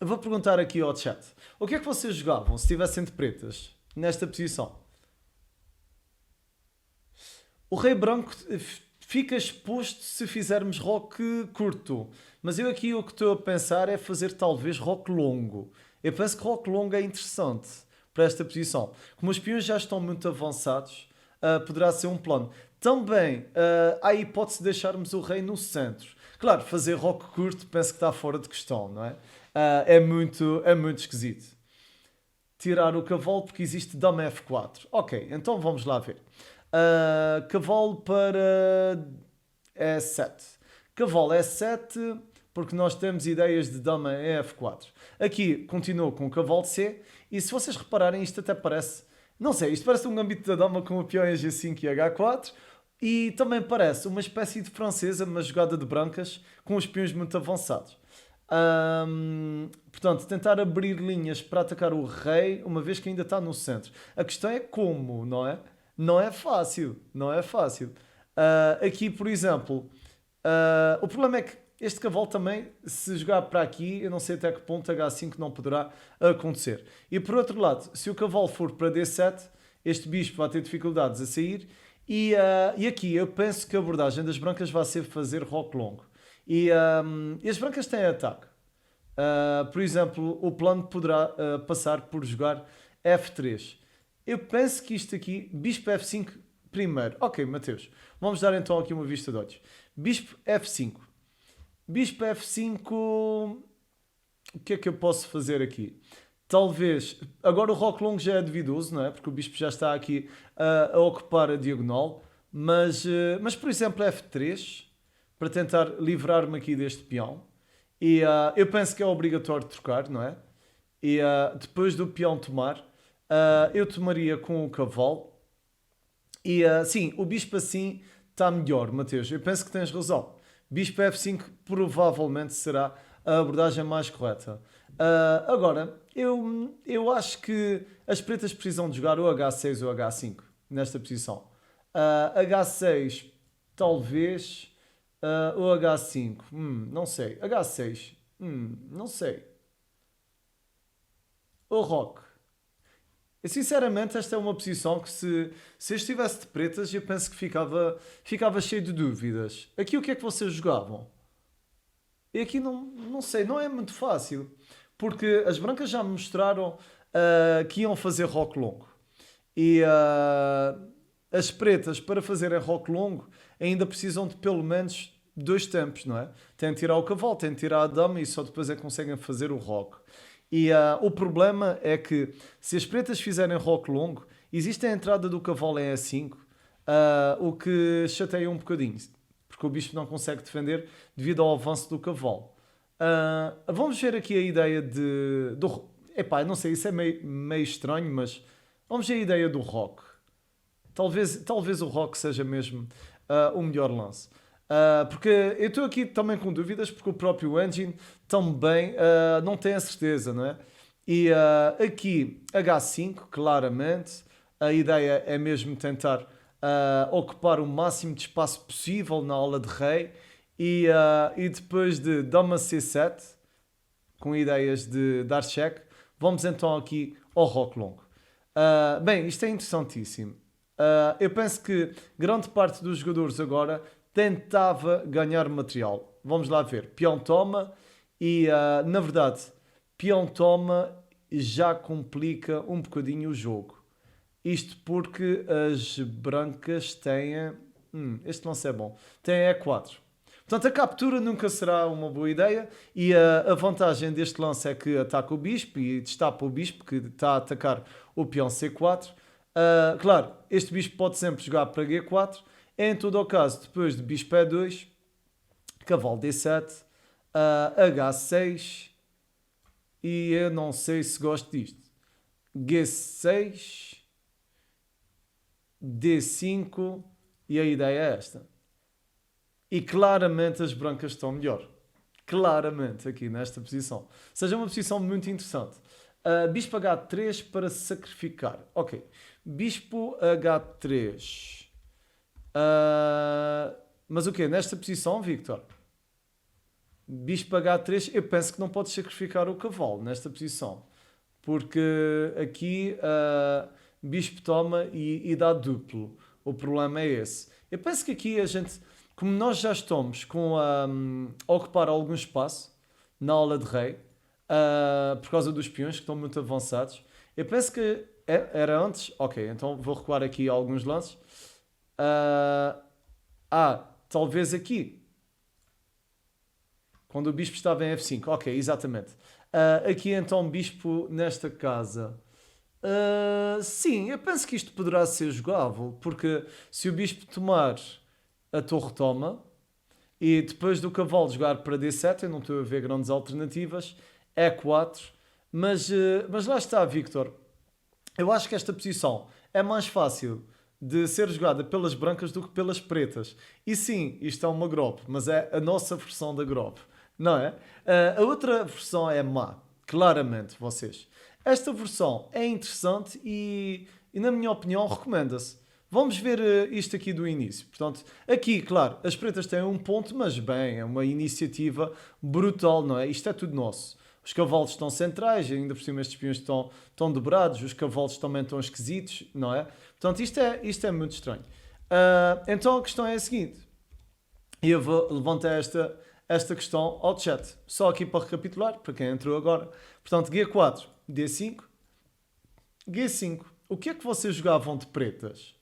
Eu vou perguntar aqui ao chat. O que é que vocês jogavam se estivessem de pretas nesta posição? O rei branco fica exposto se fizermos roque curto. Mas eu aqui o que estou a pensar é fazer talvez roque longo. Eu penso que roque longo é interessante para esta posição. Como os peões já estão muito avançados, poderá ser um plano. Também há a hipótese de deixarmos o rei no centro. Claro, fazer roque curto penso que está fora de questão, não é? É muito esquisito. Tirar o cavalo porque existe dama F4. Ok, então vamos lá ver. Cavalo para E7. Cavalo E7 porque nós temos ideias de dama em F4. Aqui continua com o cavalo C e se vocês repararem isto até parece... Não sei, isto parece um gambito da dama com o peão em G5 e H4 e também parece uma espécie de francesa, uma jogada de brancas com os peões muito avançados. Portanto, tentar abrir linhas para atacar o rei, uma vez que ainda está no centro. A questão é como, não é? Não é fácil, não é fácil. Aqui, por exemplo, o problema é que este cavalo também, se jogar para aqui, eu não sei até que ponto H5 não poderá acontecer. E por outro lado, se o cavalo for para D7, este bispo vai ter dificuldades a sair. E aqui eu penso que a abordagem das brancas vai ser fazer roque longo. E as brancas têm ataque. Por exemplo, o plano poderá passar por jogar F3. Eu penso que isto aqui, bispo F5 primeiro. Ok, Mateus. Vamos dar então aqui uma vista de olhos. Bispo F5. Bispo F5... O que é que eu posso fazer aqui? Talvez... Agora o roque longo já é duvidoso, não é? Porque o bispo já está aqui a ocupar a diagonal. Mas por exemplo, F3... Para tentar livrar-me aqui deste peão. E eu penso que é obrigatório trocar, não é? E depois do peão tomar, eu tomaria com o cavalo. E sim, o bispo assim está melhor, Mateus. Eu penso que tens razão. Bispo F5 provavelmente será a abordagem mais correta. Agora, eu acho que as pretas precisam de jogar o H6 ou o H5 nesta posição. H6, talvez. O H5, não sei. H6, não sei. O Rock. Sinceramente, esta é uma posição que se eu estivesse de pretas, eu penso que ficava cheio de dúvidas. Aqui o que é que vocês jogavam? E aqui não sei, não é muito fácil. Porque as brancas já me mostraram que iam fazer rock longo. E as pretas, para fazerem rock longo, ainda precisam de pelo menos dois tempos, não é? Têm de tirar o cavalo, têm de tirar a dama e só depois é que conseguem fazer o rock. E o problema é que se as pretas fizerem rock longo, existe a entrada do cavalo em E5, o que chateia um bocadinho, porque o bispo não consegue defender devido ao avanço do cavalo. Vamos ver aqui a ideia do. Epá, não sei, isso é meio estranho, mas vamos ver a ideia do rock. Talvez o rock seja mesmo o melhor lance. Porque eu estou aqui também com dúvidas, porque o próprio engine também não tem a certeza, não é? E aqui H5, claramente, a ideia é mesmo tentar ocupar o máximo de espaço possível na aula de rei e depois de dama C7, com ideias de dar cheque, vamos então aqui ao rock longo. Bem, isto é interessantíssimo. Eu penso que grande parte dos jogadores agora tentava ganhar material. Vamos lá ver. Peão toma e, na verdade, peão toma já complica um bocadinho o jogo. Isto porque as brancas têm... este lance é bom. Têm E4. Portanto, a captura nunca será uma boa ideia e a vantagem deste lance é que ataca o bispo e destapa o bispo que está a atacar o peão C4. Claro, este bispo pode sempre jogar para G4. Em todo o caso, depois de bispo E2, cavalo D7, H6 e eu não sei se gosto disto. G6, D5 e a ideia é esta. E claramente as brancas estão melhor. Claramente aqui nesta posição. Ou seja, uma posição muito interessante. Bispo H3 para sacrificar. Ok. Bispo H3. Mas o quê? Nesta posição, Victor? Bispo H3, eu penso que não podes sacrificar o cavalo nesta posição. Porque aqui bispo toma e dá duplo. O problema é esse. Eu penso que aqui a gente, como nós já estamos a ocupar algum espaço na aula de rei, por causa dos peões que estão muito avançados, eu penso que era antes. Ok, então vou recuar aqui alguns lances. Talvez aqui. Quando o bispo estava em F5. Ok, exatamente. Aqui então bispo nesta casa. Sim, eu penso que isto poderá ser jogável. Porque se o bispo tomar, a torre toma. E depois do cavalo jogar para D7, eu não estou a ver grandes alternativas. E4. Mas lá está, Victor. Eu acho que esta posição é mais fácil de ser jogada pelas brancas do que pelas pretas. E sim, isto é uma grop, mas é a nossa versão da grop, não é? A outra versão é má, claramente, vocês. Esta versão é interessante e na minha opinião, recomenda-se. Vamos ver isto aqui do início. Portanto, aqui, claro, as pretas têm um ponto, mas bem, é uma iniciativa brutal, não é? Isto é tudo nosso. Os cavalos estão centrais, ainda por cima estes peões estão dobrados, os cavalos também estão esquisitos, não é? Portanto, isto é muito estranho. Então a questão é a seguinte, e eu vou levantar esta questão ao chat, só aqui para recapitular, para quem entrou agora. Portanto, G4, D5, G5. O que é que vocês jogavam de pretas?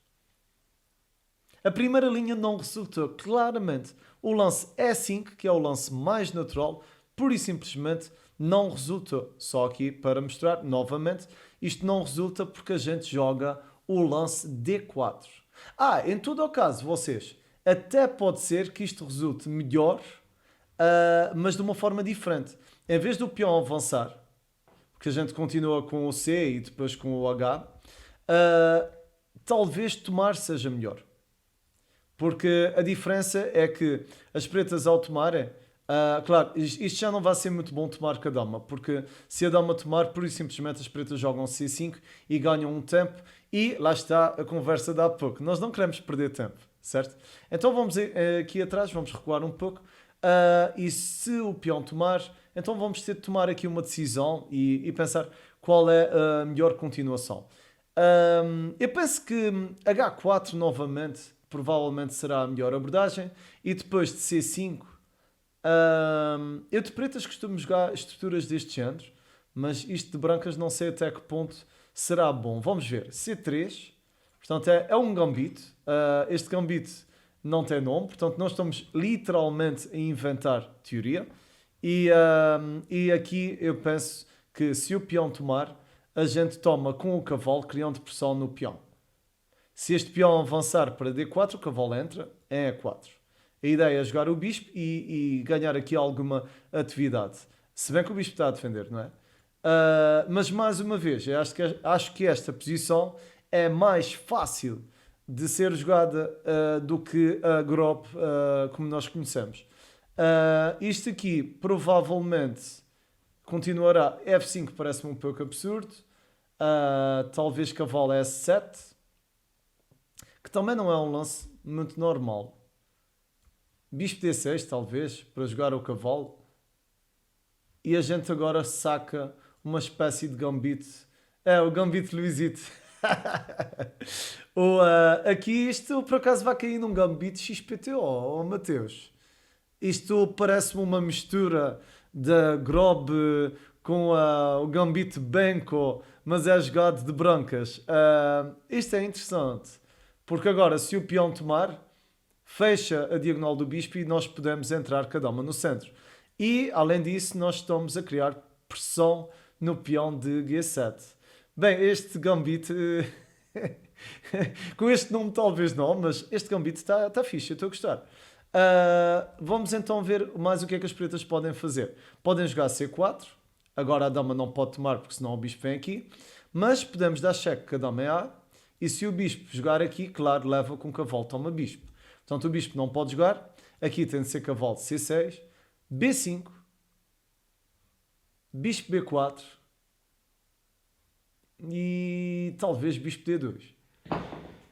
A primeira linha não resultou claramente. O lance E5, que é o lance mais natural, pura e simplesmente não resulta. Só aqui para mostrar novamente, isto não resulta porque a gente joga o lance D4. Em todo o caso, vocês, até pode ser que isto resulte melhor, mas de uma forma diferente. Em vez do peão avançar, porque a gente continua com o C e depois com o H, talvez tomar seja melhor. Porque a diferença é que as pretas ao tomarem, Claro, isto já não vai ser muito bom tomar com a dama, porque se a dama tomar, pura e simplesmente as pretas jogam C5 e ganham um tempo, e lá está a conversa de há pouco. Nós não queremos perder tempo, certo? Então vamos aqui atrás, vamos recuar um pouco, e se o peão tomar, então vamos ter de tomar aqui uma decisão e pensar qual é a melhor continuação. Eu penso que H4 novamente provavelmente será a melhor abordagem, e depois de C5. Eu de pretas costumo jogar estruturas deste género, mas isto de brancas não sei até que ponto será bom. Vamos ver. C3, portanto é um gambito. Este gambito não tem nome, portanto nós estamos literalmente a inventar teoria. E aqui eu penso que se o peão tomar, a gente toma com o cavalo, criando pressão no peão. Se este peão avançar para D4, o cavalo entra em E4. A ideia é jogar o bispo e ganhar aqui alguma atividade. Se bem que o bispo está a defender, não é? Mas mais uma vez, eu acho que esta posição é mais fácil de ser jogada do que a Grob como nós conhecemos. Isto aqui provavelmente continuará. F5 parece-me um pouco absurdo. Talvez cavalo S7, que também não é um lance muito normal. Bispo D6, talvez, para jogar o cavalo. E a gente agora saca uma espécie de gambito. É, o gambito Luizito. Aqui isto, por acaso, vai cair num gambito XPTO, oh, Mateus. Isto parece-me uma mistura da Grob com o gambito Benko, mas é jogado de brancas. Isto é interessante, porque agora, se o peão tomar, fecha a diagonal do bispo e nós podemos entrar com a dama no centro. E, além disso, nós estamos a criar pressão no peão de G7. Bem, este gambito... com este nome talvez não, mas este gambito está fixe, eu estou a gostar. Vamos então ver mais o que é que as pretas podem fazer. Podem jogar C4. Agora a dama não pode tomar porque senão o bispo vem aqui. Mas podemos dar cheque que a dama é A. E se o bispo jogar aqui, claro, leva com cavalo, toma bispo. Portanto, o bispo não pode jogar. Aqui tem de ser cavalo C6, B5, bispo B4 e talvez bispo D2.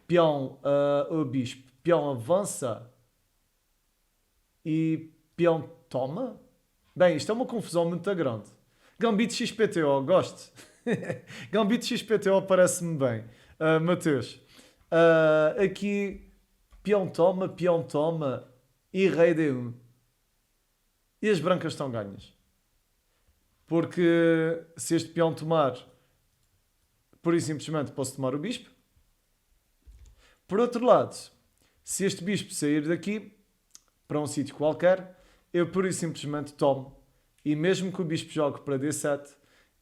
Peão, o bispo, peão avança e peão toma. Bem, isto é uma confusão muito grande. Gambito XPTO, gosto. Gambito XPTO parece-me bem. Mateus, aqui peão toma e rei D1. E as brancas estão ganhas. Porque se este peão tomar, pura e simplesmente posso tomar o bispo. Por outro lado, se este bispo sair daqui para um sítio qualquer, eu pura e simplesmente tomo. E mesmo que o bispo jogue para D7,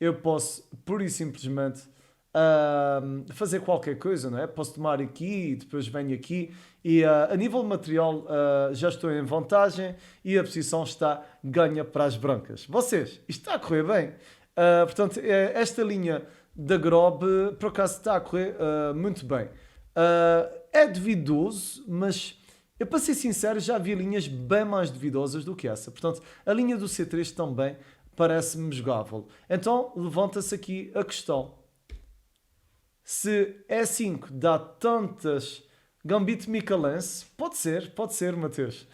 eu posso pura e simplesmente fazer qualquer coisa, não é? Posso tomar aqui e depois venho aqui e a nível material já estou em vantagem e a posição está ganha para as brancas. Vocês, isto está a correr bem. Portanto, esta linha da Grob por acaso está a correr muito bem. É duvidoso, mas eu, para ser sincero, já vi linhas bem mais duvidosas do que essa. Portanto, a linha do C3 também parece-me jogável. Então, levanta-se aqui a questão. Se E5 dá tantas gambito micalense, pode ser, Mateus.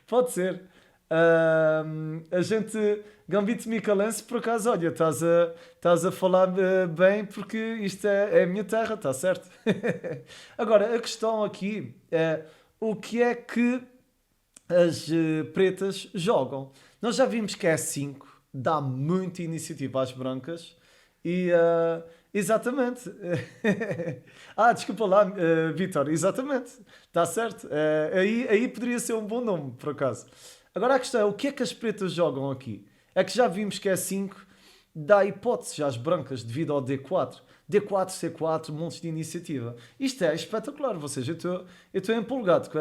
Pode ser. A gente, gambito micalense, por acaso, olha, estás a falar bem porque isto é a minha terra, está certo? Agora, a questão aqui é o que é que as pretas jogam. Nós já vimos que E5 dá muita iniciativa às brancas e... exatamente. Desculpa lá, Vitor. Exatamente. Está certo. Aí poderia ser um bom nome, por acaso. Agora a questão é, o que é que as pretas jogam aqui? É que já vimos que E5 dá hipótese às brancas devido ao D4. D4, C4, montes de iniciativa. Isto é espetacular. Ou seja, eu estou empolgado com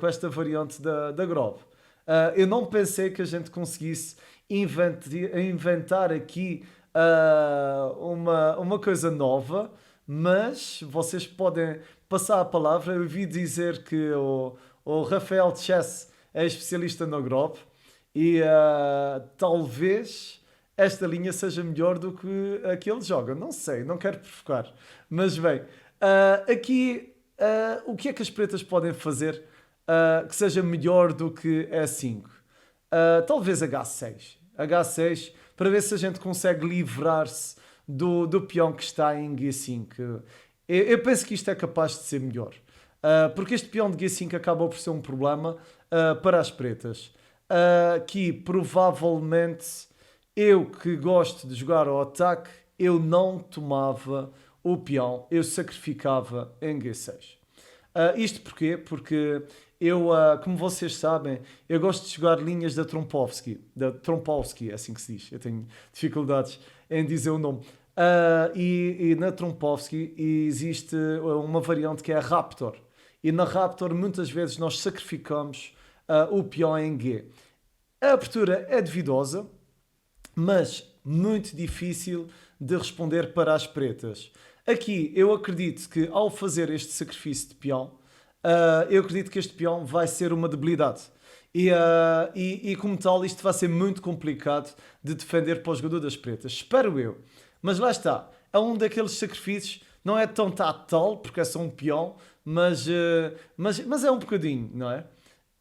esta variante da Grob. Eu não pensei que a gente conseguisse inventar aqui uma coisa nova, mas vocês podem passar a palavra. Eu ouvi dizer que o Rafael Chess é especialista no Grob E talvez esta linha seja melhor do que a que ele joga. Não sei, não quero provocar. Mas bem, aqui o que é que as pretas podem fazer que seja melhor do que E5? Talvez H6. H6 para ver se a gente consegue livrar-se do peão que está em G5. Eu penso que isto é capaz de ser melhor. Porque este peão de G5 acaba por ser um problema para as pretas. Que provavelmente eu que gosto de jogar ao ataque, eu não tomava o peão, eu sacrificava em G6. Isto porquê? Porque eu, como vocês sabem, eu gosto de jogar linhas da Trompowski, é assim que se diz. Eu tenho dificuldades em dizer o nome. E na Trompowski existe uma variante que é a Raptor. E na Raptor muitas vezes nós sacrificamos o peão em G. A abertura é duvidosa, mas muito difícil de responder para as pretas. Aqui eu acredito que ao fazer este sacrifício de peão, eu acredito que este peão vai ser uma debilidade. E como tal, isto vai ser muito complicado de defender para o jogador das pretas. Espero eu. Mas lá está. É um daqueles sacrifícios, não é tão tal, porque é só um peão, mas é um bocadinho, não é?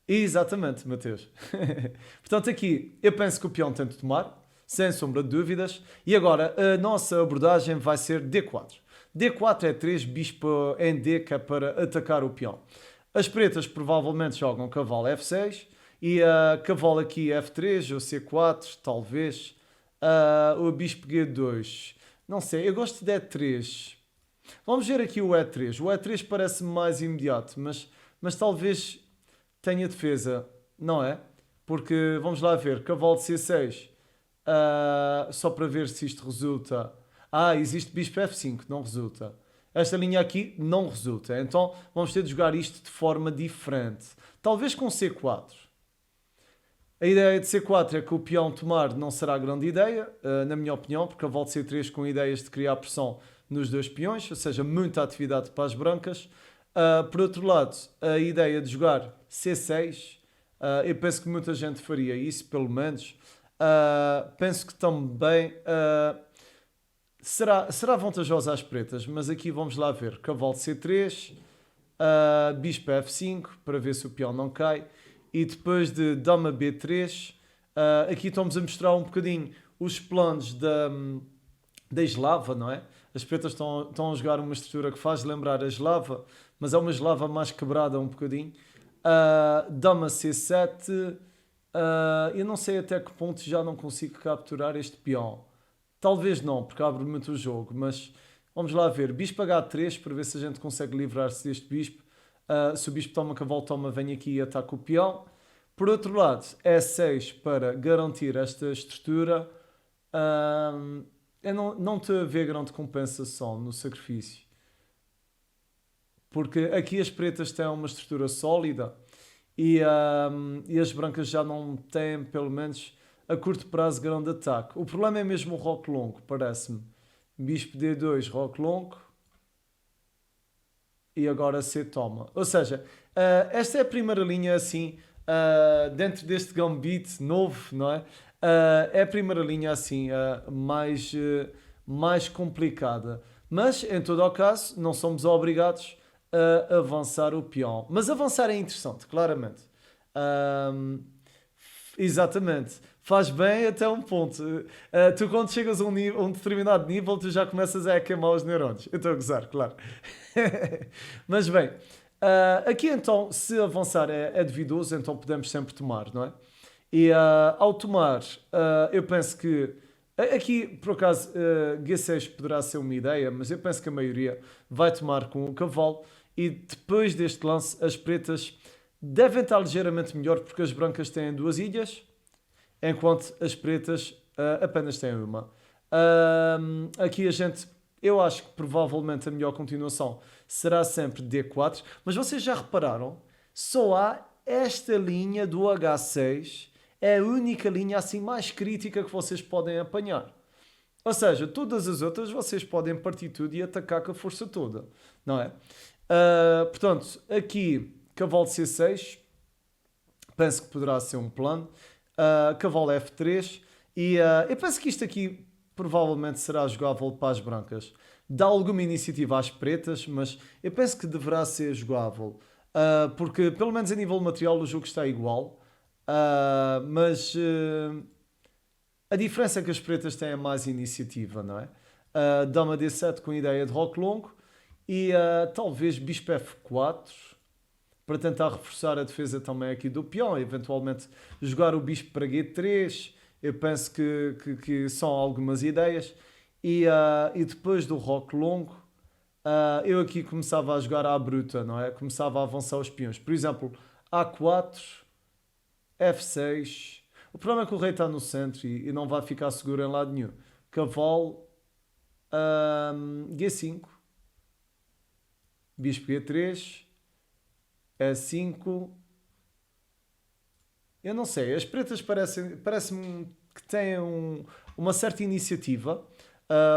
Exatamente, Mateus. Portanto, aqui eu penso que o peão tem de tomar, sem sombra de dúvidas. E agora a nossa abordagem vai ser D4. D4 é 3, bispo em D, que é para atacar o peão. As pretas provavelmente jogam cavalo F6 e cavalo aqui F3 ou C4, talvez. O bispo G2. Não sei, eu gosto de E3. Vamos ver aqui o E3. O E3 parece-me mais imediato, mas talvez tenha defesa, não é? Porque vamos lá ver, cavalo de C6, só para ver se isto resulta. Existe bispo F5, não resulta. Esta linha aqui não resulta. Então vamos ter de jogar isto de forma diferente. Talvez com C4. A ideia de C4 é que o peão tomar não será grande ideia, na minha opinião, porque cavalo de C3 com ideias de criar pressão nos dois peões, ou seja, muita atividade para as brancas. Por outro lado, a ideia de jogar C6, eu penso que muita gente faria isso, pelo menos. Penso que também será vantajosa às pretas, mas aqui vamos lá ver. Cavalo C3, bispo F5, para ver se o peão não cai. E depois de dama B3, aqui estamos a mostrar um bocadinho os planos da eslava, não é? As pretas estão a jogar uma estrutura que faz lembrar a eslava, mas é uma eslava mais quebrada um bocadinho. Dama C7, eu não sei até que ponto já não consigo capturar este peão. Talvez não, porque abre muito o jogo, mas vamos lá ver. Bispo H3, para ver se a gente consegue livrar-se deste bispo. Se o bispo toma, cavalo toma, vem aqui e ataca o peão. Por outro lado, E6 para garantir esta estrutura. Eu não estou a ver grande compensação no sacrifício. Porque aqui as pretas têm uma estrutura sólida e as brancas já não têm, pelo menos, a curto prazo, grande ataque. O problema é mesmo o roque longo, parece-me. Bispo D2, roque longo. E agora C toma. Ou seja, esta é a primeira linha assim, dentro deste gambit novo, não é? É a primeira linha assim, mais complicada. Mas, em todo o caso, não somos obrigados a avançar o peão. Mas avançar é interessante, claramente. Exatamente. Faz bem até um ponto. Tu quando chegas a um determinado nível, tu já começas a queimar os neurônios. Eu estou a gozar, claro. Mas bem, aqui então, se avançar é duvidoso, então podemos sempre tomar, não é? E ao tomar, eu penso que aqui, por acaso, G6 poderá ser uma ideia, mas eu penso que a maioria vai tomar com o cavalo e depois deste lance as pretas devem estar ligeiramente melhor porque as brancas têm duas ilhas, enquanto as pretas apenas têm uma. Aqui a gente, eu acho que provavelmente a melhor continuação será sempre D4, mas vocês já repararam? Só há esta linha do H6, é a única linha assim mais crítica que vocês podem apanhar. Ou seja, todas as outras vocês podem partir tudo e atacar com a força toda, não é? Portanto, aqui cavalo C6, penso que poderá ser um plano. cavalo F3 e eu penso que isto aqui provavelmente será jogável para as brancas. Dá alguma iniciativa às pretas, mas eu penso que deverá ser jogável. Porque pelo menos a nível material o jogo está igual. Mas a diferença é que as pretas têm mais iniciativa, não é? Dama D7 com ideia de roque longo e talvez bispo F4 para tentar reforçar a defesa também aqui do peão, eventualmente jogar o bispo para G3, eu penso que são algumas ideias, e depois do roque longo, eu aqui começava a jogar à bruta, não é? Começava a avançar os peões, por exemplo, A4, F6, o problema é que o rei está no centro e não vai ficar seguro em lado nenhum, cavalo, G5, bispo G3, E5. Eu não sei, as pretas parece-me que têm uma certa iniciativa.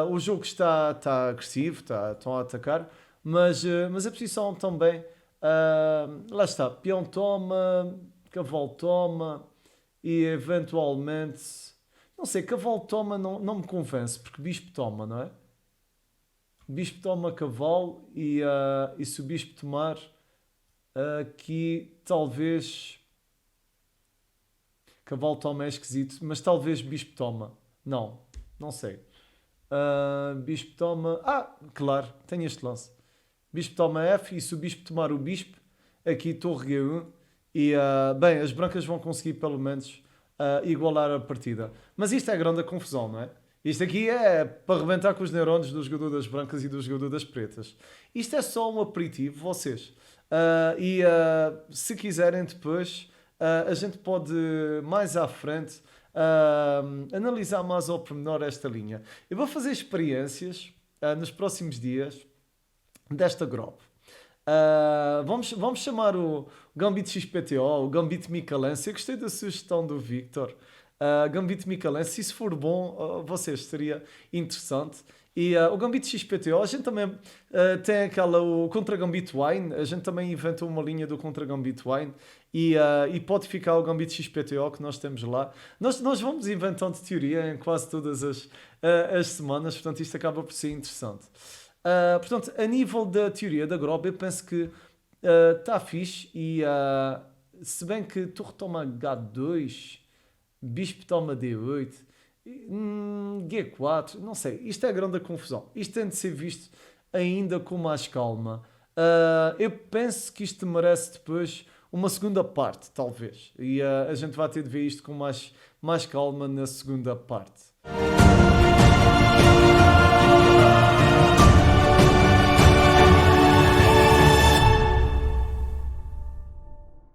O jogo está agressivo, estão a atacar, mas a posição também. Lá está, peão toma, cavalo toma e eventualmente. Não sei, cavalo toma não me convence, porque bispo toma, não é? Bispo toma cavalo e se o bispo tomar, aqui talvez. Cavalo toma é esquisito, mas talvez bispo toma. Não sei. Bispo toma. Claro, tem este lance. Bispo toma F e se o bispo tomar o bispo, aqui torre G1 e bem, as brancas vão conseguir pelo menos igualar a partida. Mas isto é grande a confusão, não é? Isto aqui é para arrebentar com os neurônios do jogador das brancas e do jogador das pretas. Isto é só um aperitivo, vocês. Se quiserem depois, a gente pode mais à frente analisar mais ao pormenor esta linha. Eu vou fazer experiências nos próximos dias desta Grob. Vamos chamar o Gambit XPTO, o Gambit Micalense. Eu gostei da sugestão do Victor. Gambit Micalense, se isso for bom, vocês seria interessante. E o Gambit XPTO, a gente também tem o Contra Gambit Wine, a gente também inventou uma linha do Contra Gambit Wine e pode ficar o Gambit XPTO que nós temos lá. Nós vamos inventando teoria em quase todas as semanas, portanto isto acaba por ser interessante. Portanto, a nível da teoria da Grob, eu penso que está fixe e se bem que torre toma H2, bispo toma D8, G4, não sei, isto é grande a confusão. Isto tem de ser visto ainda com mais calma. Eu penso que isto merece depois uma segunda parte, talvez. E a gente vai ter de ver isto com mais calma na segunda parte.